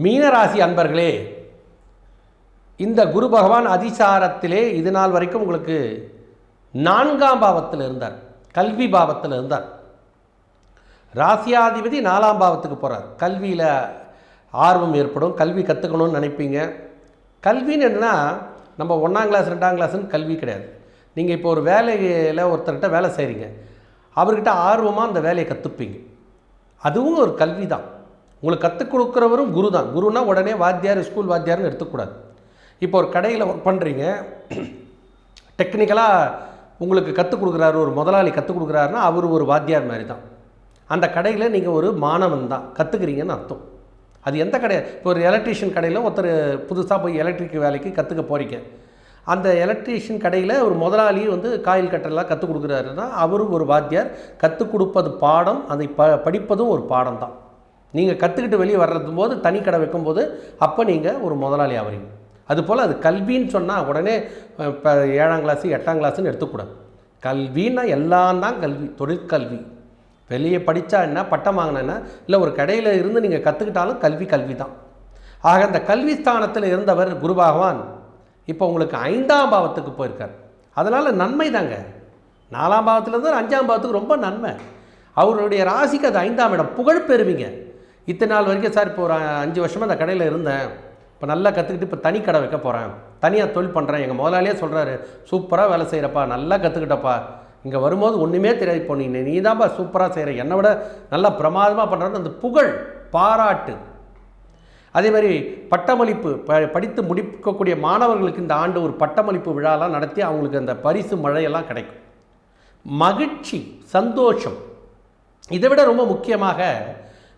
மீனராசி அன்பர்களே, இந்த குரு பகவான் அதிசாரத்திலே இது நாள் வரைக்கும் உங்களுக்கு 4ஆம் பாவத்தில் இருந்தார், கல்வி பாவத்தில் இருந்தார். ராசியாதிபதி 4ஆம் பாவத்துக்கு போகிறார். கல்வியில் ஆர்வம் ஏற்படும், கல்வி கற்றுக்கணும்னு நினைப்பீங்க. கல்வின்னு என்னென்னா நம்ம 1ஆம் கிளாஸ் 2ஆம் கிளாஸ்ன்னு கல்வி கிடையாது. நீங்கள் இப்போ ஒரு வேலையில் ஒருத்தர்கிட்ட வேலை செய்கிறீங்க, அவர்கிட்ட ஆர்வமாக அந்த வேலையை கற்றுப்பீங்க. அதுவும் ஒரு கல்வி தான். உங்களுக்கு கற்றுக் கொடுக்குறவரும் குரு தான். குருனா உடனே வாத்தியார், ஸ்கூல் வாத்தியார்னு எடுத்துக்கூடாது. இப்போ ஒரு கடையில் ஒர்க் பண்ணுறீங்க, டெக்னிக்கலாக உங்களுக்கு கற்றுக் கொடுக்குறாரு, ஒரு முதலாளி கற்றுக் கொடுக்குறாருன்னா அவர் ஒரு வாத்தியார் மாதிரி தான். அந்த கடையில் நீங்கள் ஒரு மாணவன் தான், கற்றுக்குறீங்கன்னு அர்த்தம். அது எந்த கடை, இப்போ ஒரு எலக்ட்ரீஷியன் கடையில் ஒருத்தர் புதுசாக போய் எலக்ட்ரிக் வேலைக்கு கற்றுக்க போகிறீங்க. அந்த எலக்ட்ரீஷியன் கடையில் ஒரு முதலாளி காயில் கட்டெல்லாம் கற்றுக் கொடுக்குறாருன்னா அவரும் ஒரு வாத்தியார். கற்றுக் கொடுப்பது பாடம், அதை படிப்பதும் ஒரு பாடம் தான். நீங்கள் கற்றுக்கிட்டு வெளியே வர்றது போது தனி கடை வைக்கும்போது அப்போ நீங்கள் ஒரு முதலாளி ஆகிறீங்க. அதுபோல் அது கல்வின்னு சொன்னால் உடனே இப்போ 7ஆம் கிளாஸு 8ஆம் கிளாஸுன்னு எடுத்துக்கூடாது. கல்வின்னா எல்லாம் தான் கல்வி. தொழிற்கல்வி வெளியே படித்தா என்ன, பட்டம் வாங்கினா, இல்லை ஒரு கடையில் இருந்து நீங்கள் கற்றுக்கிட்டாலும் கல்வி தான். ஆக அந்த கல்வி ஸ்தானத்தில் இருந்தவர் குரு பகவான் இப்போ உங்களுக்கு 5ஆம் பாவத்துக்கு போயிருக்கார். அதனால் நன்மை தாங்க. 4ஆம் பாவத்திலேருந்து 5ஆம் பாவத்துக்கு ரொம்ப நன்மை. அவருடைய ராசிக்கு அது 5ஆம் இடம். புகழ் பெறுவீங்க. இத்தனை நாள் வரைக்கும் சார் இப்போ ஒரு 5 வருஷமாக அந்த கடையில் இருந்தேன், இப்போ நல்லா கற்றுக்கிட்டு இப்போ தனி கடை வைக்க போகிறேன், தனியாக தொழில் பண்ணுறேன். எங்கள் முதலாளியே சொல்கிறாரு, சூப்பராக வேலை செய்கிறப்பா, நல்லா கற்றுக்கிட்டப்பா, இங்கே வரும்போது ஒன்றுமே தெரியாது, இப்போ நீ தான்ப்பா சூப்பராக செய்கிற, என்னை விட நல்லா பிரமாதமாக பண்ணுறன்னு அந்த புகழ் பாராட்டு. அதே மாதிரி பட்டமளிப்பு, படித்து முடிக்கக்கூடிய மாணவர்களுக்கு இந்த ஆண்டு ஒரு பட்டமளிப்பு விழாலாம் நடத்தி அவங்களுக்கு அந்த பரிசு மழையெல்லாம் கிடைக்கும். மகிழ்ச்சி, சந்தோஷம். இதை விட ரொம்ப முக்கியமாக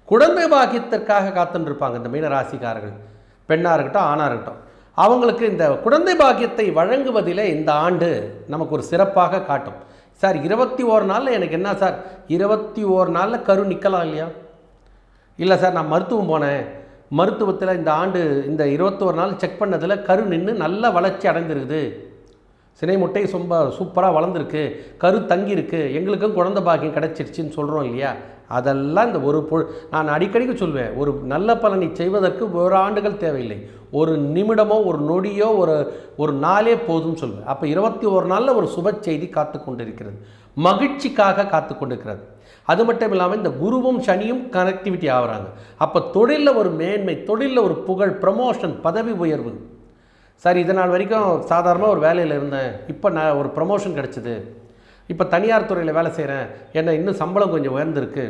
குழந்தை பாக்கியத்திற்காக காத்துன்னு இருப்பாங்க இந்த மீனராசிக்காரர்கள். பெண்ணாக இருக்கட்டும், ஆணாக இருக்கட்டும், அவங்களுக்கு இந்த குழந்தை பாக்கியத்தை வழங்குவதில் இந்த ஆண்டு நமக்கு ஒரு சிறப்பாக காட்டும். சார் 21 நாளில் எனக்கு என்ன சார், 21 நாளில் கரு நிற்கலாம் இல்லையா? இல்லை சார், நான் மருத்துவம் போனேன், மருத்துவத்தில் இந்த ஆண்டு இந்த 21 நாள் செக் பண்ணதில் கரு நின்று நல்ல வளர்ச்சி அடைந்திருக்குது, சினை முட்டை சூப்பராக வளர்ந்துருக்கு, கரு தங்கியிருக்கு, எங்களுக்கும் குழந்தை பாக்கியம் கிடச்சிருச்சின்னு சொல்கிறோம் இல்லையா? அதெல்லாம் இந்த நான் அடிக்கடிக்கு சொல்வேன், ஒரு நல்ல பலனை செய்வதற்கு 1 ஆண்டுகள் தேவையில்லை, ஒரு நிமிடமோ ஒரு நொடியோ ஒரு நாளே போதும்னு சொல்வேன். அப்போ 21 நாளில் ஒரு சுப செய்தி காத்து கொண்டிருக்கிறது, மகிழ்ச்சிக்காக காத்து கொண்டிருக்கிறது. அது மட்டும் இல்லாமல் இந்த குருவும் சனியும் கனெக்டிவிட்டி ஆகிறாங்க. அப்போ தொழிலில் ஒரு மேன்மை, தொழிலில் ஒரு புகழ், ப்ரமோஷன், பதவி உயர்வு. சார் இதனால் வரைக்கும் சாதாரணமாக ஒரு வேலையில் இருந்தேன், இப்போ ஒரு ப்ரமோஷன் கிடச்சிது, இப்போ தனியார் துறையில் வேலை செய்கிறேன், என்ன இன்னும் சம்பளம் கொஞ்சம் உயர்ந்திருக்கு,